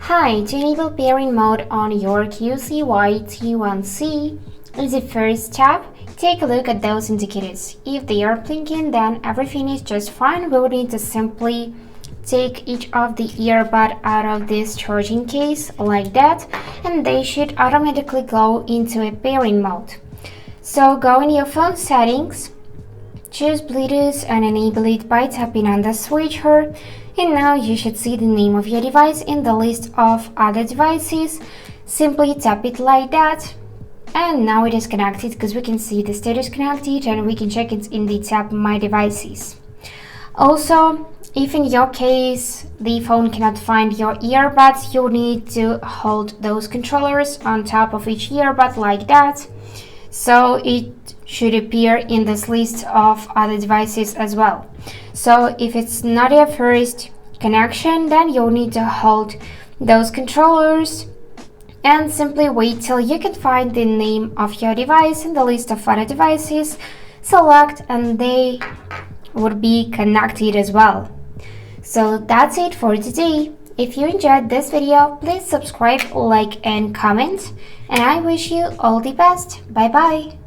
Hi, to enable pairing mode on your QCY T1C is the first step. Take a look at those indicators. If they are blinking, then everything is just fine. We will need to simply take each of the earbud out of this charging case like that, and they should automatically go into a pairing mode. So go in your phone settings, choose Bluetooth and enable it by tapping on the switcher, and now you should see the name of your device in the list of other devices. Simply tap it like that, and now it is connected because we can see the status connected and we can check it in the tab My Devices. Also, if in your case the phone cannot find your earbuds, you need to hold those controllers on top of each earbud like that, so it should appear in this list of other devices as well. So if it's not your first connection, then you'll need to hold those controllers and simply wait till you can find the name of your device in the list of other devices, select, and they would be connected as well. So that's it for today. If you enjoyed this video, please subscribe, like, and comment, and I wish you all the best. Bye bye.